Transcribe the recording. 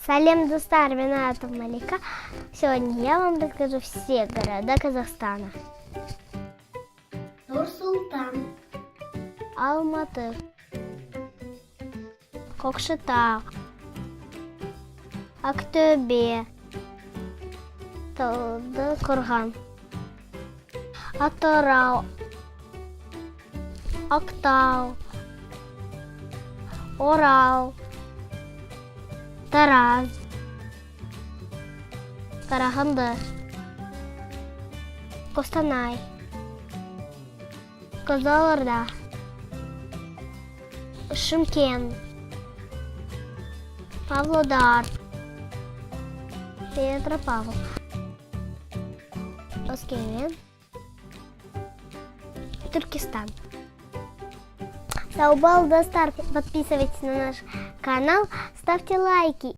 Салем Достар, Ринатов Малика. Сегодня я вам расскажу все города Казахстана. Нур-Султан, Алматы, Кокшетау, Актөбе, Талдыкорган, Атырау, Актау, Орал, Тараз, Карағанды, Костанай, Қызылорда, Шымкент, Павлодар, Петропавл, Өскемен, Туркестан. Сау бол, достар, подписывайтесь на наш канал, ставьте лайки.